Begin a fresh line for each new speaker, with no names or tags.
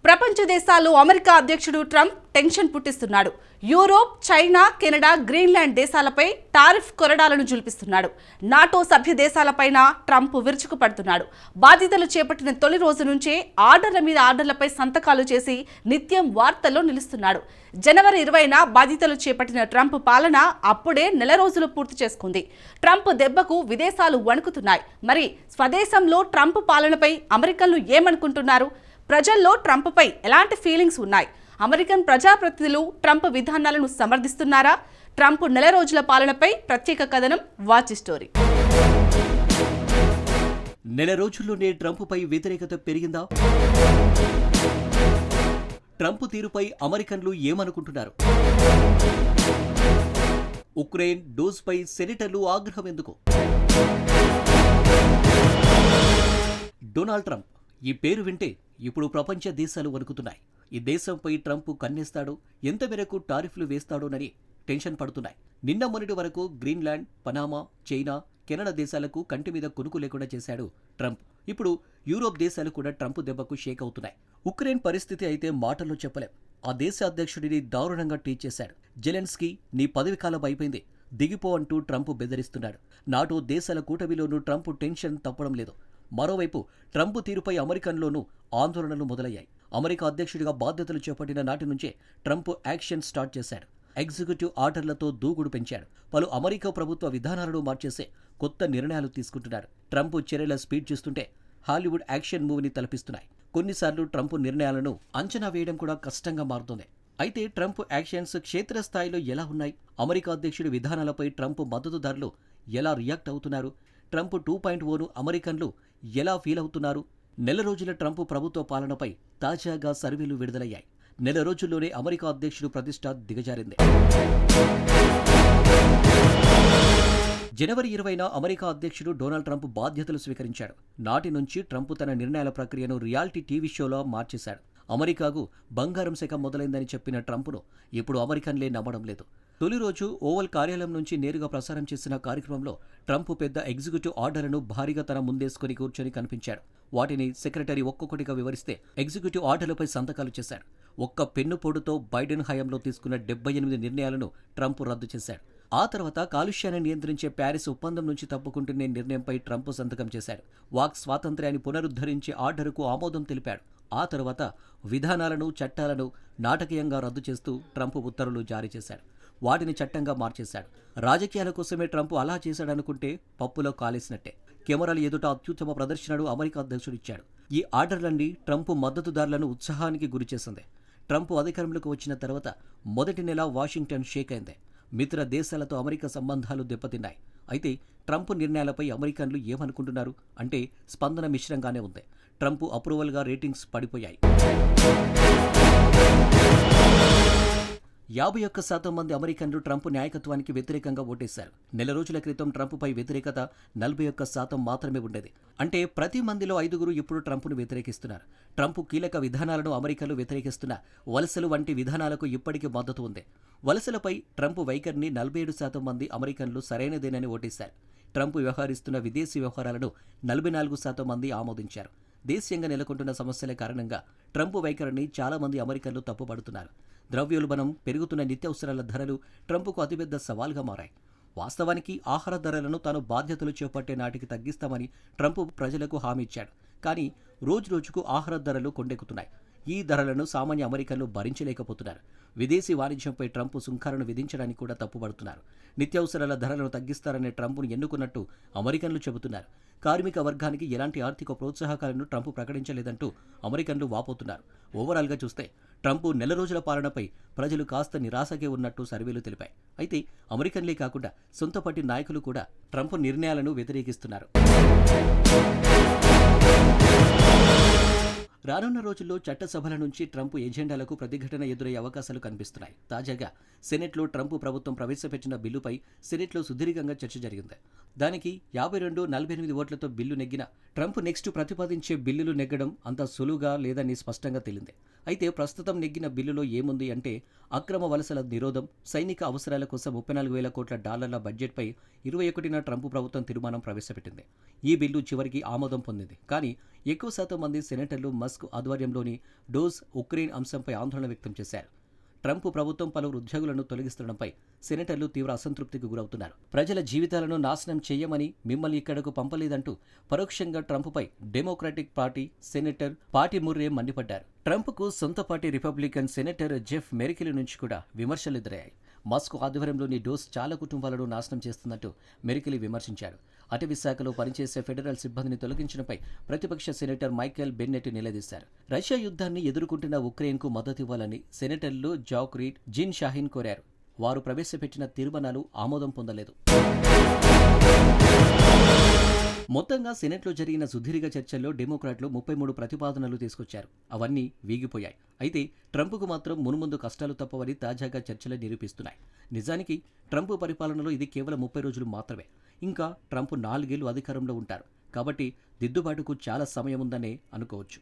ప్రపంచ దేశాలు అమెరికా అధ్యక్షుడు ట్రంప్ టెన్షన్ పుట్టిస్తున్నాడు. యూరోప్, చైనా, కెనడా, గ్రీన్లాండ్ దేశాలపై టారిఫ్ కొరడాలను జులిపిస్తున్నాడు. నాటో సభ్య దేశాలపైన ట్రంప్ విరుచుకుపడుతున్నాడు. బాధ్యతలు చేపట్టిన తొలి రోజు నుంచే ఆర్డర్ల మీద ఆర్డర్లపై సంతకాలు చేసి నిత్యం వార్తల్లో నిలుస్తున్నాడు. జనవరి 20న బాధ్యతలు చేపట్టిన ట్రంప్ పాలన అప్పుడే నెల రోజులు పూర్తి చేసుకుంది. ట్రంప్ దెబ్బకు విదేశాలు వణుకుతున్నాయి. మరి స్వదేశంలో ట్రంప్ పాలనపై అమెరికన్లు ఏమనుకుంటున్నారు? ప్రజల్లో ట్రంప్పై ఎలాంటి ఫీలింగ్స్ ఉన్నాయి? అమెరికన్ ప్రజాప్రతినిధులు ట్రంప్ విధానాలను సమర్థిస్తున్నారా? ట్రంప్ నెల రోజుల పాలనపై ప్రత్యేక కథనం వాచ్ స్టోరీ.
నెల రోజుల్లోనే ట్రంప్పై వ్యతిరేకత పెరిగిందా? ట్రంప్ తీరుపై అమెరికన్లు ఏమనుకుంటున్నారు? ఉక్రెయిన్ డోస్పై సెనేటర్లు ఆగ్రహం ఎందుకు? డొనాల్డ్ ట్రంప్ ఈ పేరు వింటే ఇప్పుడు ప్రపంచ దేశాలు వణుకుతున్నాయి. ఈ దేశంపై ట్రంప్ కన్నేస్తాడో, ఎంత మేరకు టారిఫ్లు వేస్తాడోనని టెన్షన్ పడుతున్నాయి. నిన్న మొన్నటి వరకు గ్రీన్లాండ్, పనామా, చైనా, కెనడా దేశాలకు కంటి మీద కునుకు లేకుండా చేశాడు ట్రంప్. ఇప్పుడు యూరోప్ దేశాలు కూడా ట్రంప్ దెబ్బకు షేక్ అవుతున్నాయి. ఉక్రెయిన్ పరిస్థితి అయితే మాటల్లో చెప్పలేం. ఆ దేశ అధ్యక్షుడిని దారుణంగా ట్వీట్ చేశాడు. జెలెన్స్కీ, నీ పదవి కాలం అయిపోయింది, దిగిపో అంటూ ట్రంప్ బెదిరిస్తున్నాడు. నాటో దేశాల కూటమిలోనూ ట్రంప్ టెన్షన్ తప్పడం లేదు. మరోవైపు ట్రంప్ తీరుపై అమెరికన్లోనూ ఆందోళనలు మొదలయ్యాయి. అమెరికా అధ్యక్షుడిగా బాధ్యతలు చేపట్టిన నాటి నుంచే ట్రంప్ యాక్షన్ స్టార్ట్ చేశాడు. ఎగ్జిక్యూటివ్ ఆర్డర్లతో దూకుడు పెంచాడు. పలు అమెరికా ప్రభుత్వ విధానాలను మార్చేసే కొత్త నిర్ణయాలు తీసుకుంటున్నారు. ట్రంప్ చర్యల స్పీడ్ చూస్తుంటే హాలీవుడ్ యాక్షన్ మూవీని తలపిస్తున్నాయి. కొన్నిసార్లు ట్రంప్ నిర్ణయాలను అంచనా వేయడం కూడా కష్టంగా మారుతుంది. అయితే ట్రంప్ యాక్షన్స్ క్షేత్రస్థాయిలో ఎలా ఉన్నాయి? అమెరికా అధ్యక్షుడి విధానాలపై ట్రంప్ మద్దతుదారులు ఎలా రియాక్ట్ అవుతున్నారు? ట్రంప్ 2.0ను అమెరికన్లు ఎలా ఫీల్ అవుతున్నారు? నెల రోజుల ట్రంప్ ప్రభుత్వ పాలనపై తాజాగా సర్వేలు విడుదలయ్యాయి. నెల రోజుల్లోనే అమెరికా అధ్యక్షుడు ప్రతిష్ట దిగజారింది. జనవరి 20న అమెరికా అధ్యక్షుడు డొనాల్డ్ ట్రంప్ బాధ్యతలు స్వీకరించాడు. నాటి నుంచి ట్రంప్ తన నిర్ణయాల ప్రక్రియను రియాలిటీ టీవీ షోలో మార్చేశాడు. అమెరికాకు బంగారం శకం మొదలైందని చెప్పిన ట్రంప్ను ఇప్పుడు అమెరికన్లే నమ్మడం లేదు. తొలి రోజు ఓవల్ కార్యాలయం నుంచి నేరుగా ప్రసారం చేసిన కార్యక్రమంలో ట్రంప్ పెద్ద ఎగ్జిక్యూటివ్ ఆర్డర్లను భారీగా తన ముందేసుకుని కూర్చొని కనిపించాడు. వాటిని సెక్రటరీ ఒక్కొక్కటిగా వివరిస్తే ఎగ్జిక్యూటివ్ ఆర్డర్లపై సంతకాలు చేశాడు. ఒక్క పెన్ను పొడుతో బైడెన్ హయాంలో తీసుకున్న 78 నిర్ణయాలను ట్రంప్ రద్దు చేశాడు. ఆ తర్వాత కాలుష్యాన్ని నియంత్రించే ప్యారిస్ ఒప్పందం నుంచి తప్పుకుంటున్న నిర్ణయంపై ట్రంప్ సంతకం చేశాడు. వాక్ స్వాతంత్ర్యాన్ని పునరుద్ధరించే ఆర్డరుకు ఆమోదం తెలిపాడు. ఆ తర్వాత విధానాలను, చట్టాలను నాటకీయంగా రద్దు చేస్తూ ట్రంప్ ఉత్తర్వులు జారీ చేశాడు. వాటిని చట్టంగా మార్చేశాడు. రాజకీయాల కోసమే ట్రంప్ అలా చేశాడనుకుంటే పప్పులో కాలేసినట్టే. కెమెరాల ఎదుట అత్యుత్తమ ప్రదర్శనను అమెరికా అధ్యక్షుడిచ్చాడు. ఈ ఆర్డర్లన్నీ ట్రంప్ మద్దతుదారులను ఉత్సాహానికి గురిచేసింది. ట్రంప్ అధికారంలోకి వచ్చిన తర్వాత మొదటి నెల వాషింగ్టన్ షేక్ అయింది. మిత్ర దేశాలతో అమెరికా సంబంధాలు దెబ్బతిన్నాయి. అయితే ట్రంప్ నిర్ణయాలపై అమెరికన్లు ఏమనుకుంటున్నారు అంటే స్పందన మిశ్రంగానే ఉంది. ట్రంప్ అప్రూవల్గా రేటింగ్స్ పడిపోయాయి. 51% మంది అమెరికన్లు ట్రంప్ నాయకత్వానికి వ్యతిరేకంగా ఓటేశారు. నెల రోజుల క్రితం ట్రంప్పై వ్యతిరేకత 41% మాత్రమే ఉండేది. అంటే ప్రతి మందిలో 5 ఇప్పుడు ట్రంప్ను వ్యతిరేకిస్తున్నారు. ట్రంప్ కీలక విధానాలను అమెరికన్లు వ్యతిరేకిస్తున్న వలసలు వంటి విధానాలకు ఇప్పటికీ మద్దతు ఉంది. వలసలపై ట్రంప్ వైఖరిని 47% మంది అమెరికన్లు సరైనదేనని ఓటేశారు. ట్రంప్ వ్యవహరిస్తున్న విదేశీ వ్యవహారాలను 44% మంది ఆమోదించారు. దేశీయంగా నెలకొంటున్న సమస్యల కారణంగా ట్రంప్ వైఖరిని చాలా మంది అమెరికన్లు తప్పుపడుతున్నారు. ద్రవ్యోల్బణం, పెరుగుతున్న నిత్యావసరాల ధరలు ట్రంప్కు అతిపెద్ద సవాల్గా మారాయి. వాస్తవానికి ఆహార ధరలను తాను బాధ్యతలు చేపట్టే నాటికి తగ్గిస్తామని ట్రంప్ ప్రజలకు హామీ ఇచ్చాడు. కానీ రోజురోజుకు ఆహార ధరలు కొండెక్కుతున్నాయి. ఈ ధరలను సామాన్య అమెరికన్లు భరించలేకపోతున్నారు. విదేశీ వాణిజ్యంపై ట్రంప్ సుంకాలను విధించడానికి కూడా తప్పుపడుతున్నారు. నిత్యావసరాల ధరలను తగ్గిస్తారనే ట్రంప్ను ఎన్నుకున్నట్టు అమెరికన్లు చెబుతున్నారు. కార్మిక వర్గానికి ఎలాంటి ఆర్థిక ప్రోత్సాహకాలను ట్రంప్ ప్రకటించలేదంటూ అమెరికన్లు వాపోతున్నారు. ఓవరాల్గా చూస్తే ట్రంప్ నెల రోజుల పాలనపై ప్రజలు కాస్త నిరాశగా ఉన్నట్టు సర్వేలు తెలిపాయి. అయితే అమెరికన్లే కాకుండా సొంత పార్టీ నాయకులు కూడా ట్రంప్ నిర్ణయాలను వ్యతిరేకిస్తున్నారు. రానున్న రోజుల్లో చట్టసభల నుంచి ట్రంప్ ఎజెండాలకు ప్రతిఘటన ఎదురయ్యే అవకాశాలు కనిపిస్తున్నాయి. తాజాగా సెనెట్లో ట్రంప్ ప్రభుత్వం ప్రవేశపెట్టిన బిల్లుపై సెనెట్లో సుదీర్ఘంగా చర్చ జరిగింది. దానికి 52-48 ఓట్లతో బిల్లు నెగ్గిన ట్రంప్ నెక్స్ట్ ప్రతిపాదించే బిల్లులు నెగ్గడం అంత సులువుగా లేదని స్పష్టంగా తేలింది. అయితే ప్రస్తుతం నెగ్గిన బిల్లులో ఏముంది అంటే అక్రమ వలసల నిరోధం, సైనిక అవసరాల కోసం 34,000 కోట్ల డాలర్ల బడ్జెట్పై 21న ట్రంప్ ప్రభుత్వం తీర్మానం ప్రవేశపెట్టింది. ఈ బిల్లు చివరికి ఆమోదం పొందింది. కానీ ఎక్కువ శాతం మంది సెనేటర్లు మస్క్ ఆధ్వర్యంలోని డోస్ ఉక్రెయిన్ అంశంపై ఆందోళన వ్యక్తం చేశారు. ట్రంప్ ప్రభుత్వం పలువురు ఉద్యోగులను తొలగిస్తుండడంపై సెనేటర్లు తీవ్ర అసంతృప్తికి గురవుతున్నారు. ప్రజల జీవితాలను నాశనం చేయమని మిమ్మల్ని ఇక్కడకు పంపలేదంటూ పరోక్షంగా ట్రంప్పై డెమోక్రాటిక్ పార్టీ సెనేటర్ పాటీ ముర్రే మండిపడ్డారు. ట్రంప్కు సొంత party Republican senator Jeff miracle నుంచి కూడా విమర్శలు ఎదురయ్యాయి. మస్క్ ఆధ్వర్యంలోని డోస్ చాలా కుటుంబాలను నాశనం చేస్తున్నట్టు మెరికిల్ విమర్శించారు. అటవీ శాఖలో పనిచేసే ఫెడరల్ సిబ్బందిని తొలగించడంపై ప్రతిపక్ష సెనేటర్ మైకేల్ బెన్నెట్ నిలదీశారు. రష్యా యుద్ధాన్ని ఎదుర్కొంటున్న ఉక్రెయిన్కు మద్దతివ్వాలని సెనేటర్లు జాక్ రీడ్, జిన్ షాహిన్ కోరారు. వారు ప్రవేశపెట్టిన తీర్మానాలు ఆమోదం పొందలేదు. మొత్తంగా సెనెట్లో జరిగిన సుదీర్ఘ చర్చల్లో డెమోక్రాట్లు 33 ప్రతిపాదనలు తీసుకొచ్చారు. అవన్నీ వీగిపోయాయి. అయితే ట్రంప్కు మాత్రం మున్ముందు కష్టాలు తప్పవని తాజాగా చర్చలు నిరూపిస్తున్నాయి. నిజానికి ట్రంప్ పరిపాలనలో ఇది కేవలం 30 రోజులు మాత్రమే. ఇంకా ట్రంప్ 4 ఏళ్లు అధికారంలో ఉంటారు. కాబట్టి దిద్దుబాటుకు చాలా సమయం ఉందనే అనుకోవచ్చు.